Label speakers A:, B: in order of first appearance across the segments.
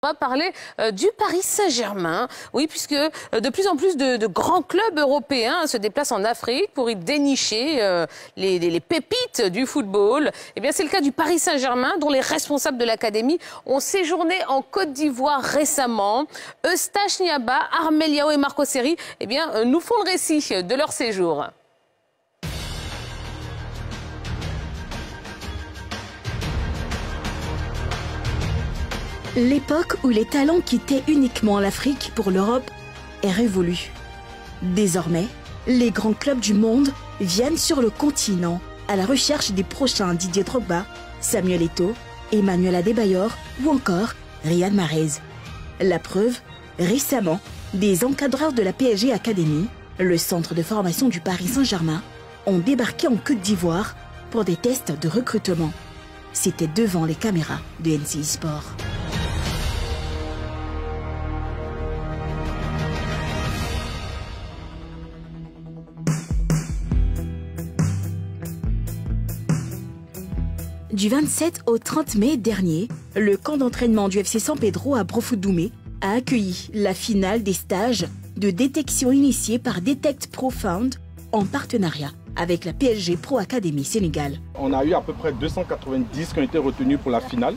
A: On va parler du Paris Saint-Germain, oui, puisque de plus en plus de grands clubs européens se déplacent en Afrique pour y dénicher les pépites du football. Eh bien, c'est le cas du Paris Saint-Germain, dont les responsables de l'académie ont séjourné en Côte d'Ivoire récemment. Eustache Niaba, Armel Yao et Marco Seri, eh bien, nous font le récit de leur séjour.
B: L'époque où les talents quittaient uniquement l'Afrique pour l'Europe est révolue. Désormais, les grands clubs du monde viennent sur le continent à la recherche des prochains Didier Drogba, Samuel Eto'o, Emmanuel Adebayor ou encore Riyad Mahrez. La preuve, récemment, des encadreurs de la PSG Academy, le centre de formation du Paris Saint-Germain, ont débarqué en Côte d'Ivoire pour des tests de recrutement. C'était devant les caméras de NCI Sport. Du 27 au 30 mai dernier, le camp d'entraînement du FC San Pedro à Brofoudoumet a accueilli la finale des stages de détection initiés par Detect Profound en partenariat avec la PSG Pro Academy Sénégal.
C: On a eu à peu près 290 qui ont été retenus pour la finale.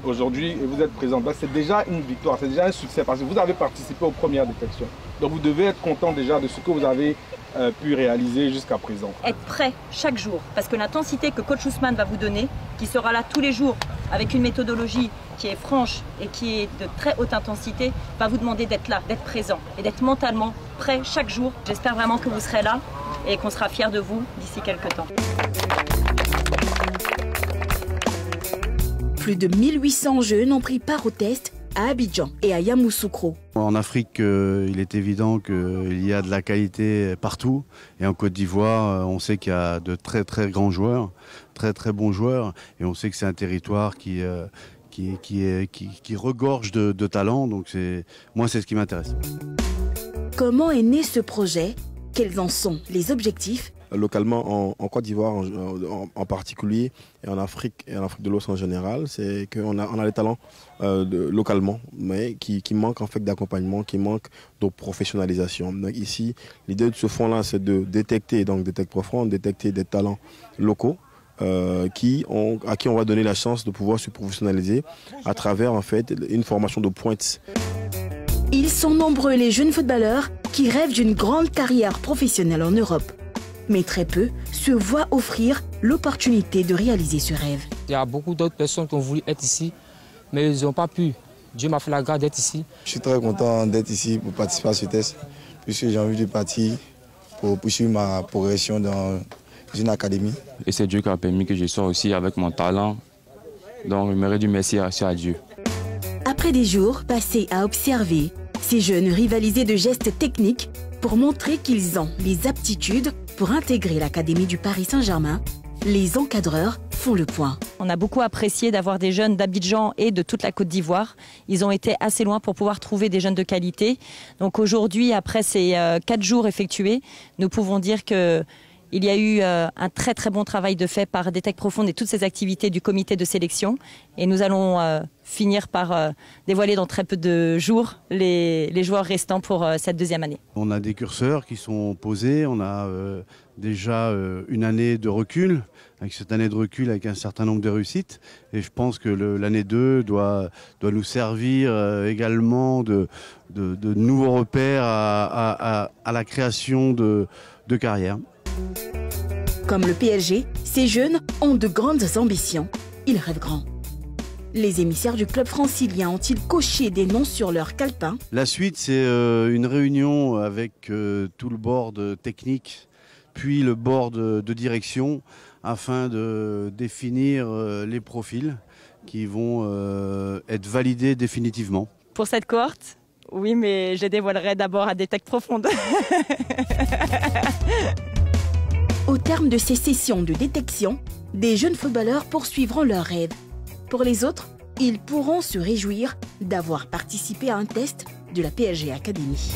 C: Aujourd'hui, vous êtes présents. C'est déjà une victoire, c'est déjà un succès parce que vous avez participé aux premières détections. Donc vous devez être content déjà de ce que vous avez pu réaliser jusqu'à présent.
D: Être prêt chaque jour, parce que l'intensité que coach Ousmane va vous donner, qui sera là tous les jours avec une méthodologie qui est franche et qui est de très haute intensité, va vous demander d'être là, d'être présent et d'être mentalement prêt chaque jour. J'espère vraiment que vous serez là et qu'on sera fiers de vous d'ici quelques temps.
B: Plus de 1800 jeunes ont pris part au test à Abidjan et à Yamoussoukro.
E: En Afrique, il est évident qu'il y a de la qualité partout. Et en Côte d'Ivoire, on sait qu'il y a de très très grands joueurs, très bons joueurs. Et on sait que c'est un territoire qui regorge de talent. Donc moi, c'est ce qui m'intéresse.
B: Comment est né ce projet? Quels en sont les objectifs?
F: Localement en Côte d'Ivoire en particulier et en Afrique de l'Ouest en général, c'est qu'on a les talents localement, mais qui manquent en fait d'accompagnement, qui manquent de professionnalisation. Donc ici, l'idée de ce fonds-là, c'est de détecter, donc Detect Profound, détecter des talents locaux à qui on va donner la chance de pouvoir se professionnaliser à travers en fait une formation de pointe.
B: Ils sont nombreux les jeunes footballeurs qui rêvent d'une grande carrière professionnelle en Europe. Mais très peu se voient offrir l'opportunité de réaliser ce rêve.
G: Il y a beaucoup d'autres personnes qui ont voulu être ici, mais ils n'ont pas pu. Dieu m'a fait la grâce d'être ici.
H: Je suis très content d'être ici pour participer à ce test, puisque j'ai envie de partir pour poursuivre ma progression dans une académie.
I: Et c'est Dieu qui a permis que je sois aussi avec mon talent. Donc je me dis merci à Dieu.
B: Après des jours passés à observer, ces jeunes rivalisaient de gestes techniques pour montrer qu'ils ont les aptitudes pour intégrer l'académie du Paris Saint-Germain. Les encadreurs font le point.
D: On a beaucoup apprécié d'avoir des jeunes d'Abidjan et de toute la Côte d'Ivoire. Ils ont été assez loin pour pouvoir trouver des jeunes de qualité. Donc aujourd'hui, après ces 4 jours effectués, nous pouvons dire que il y a eu un très bon travail de fait par Detect Profound et toutes ces activités du comité de sélection. Et nous allons finir par dévoiler dans très peu de jours les joueurs restants pour cette deuxième année.
E: On a des curseurs qui sont posés, on a déjà une année de recul, avec cette année de recul avec un certain nombre de réussites. Et je pense que l'année 2 doit nous servir également de nouveaux repères à la création de carrières.
B: Comme le PSG, ces jeunes ont de grandes ambitions. Ils rêvent grand. Les émissaires du club francilien ont-ils coché des noms sur leur calepin?
E: La suite, c'est une réunion avec tout le board technique, puis le board de direction, afin de définir les profils qui vont être validés définitivement.
D: Pour cette cohorte, oui, mais je dévoilerai d'abord à Detect Profound.
B: Au terme de ces sessions de détection, des jeunes footballeurs poursuivront leurs rêves. Pour les autres, ils pourront se réjouir d'avoir participé à un test de la PSG Academy.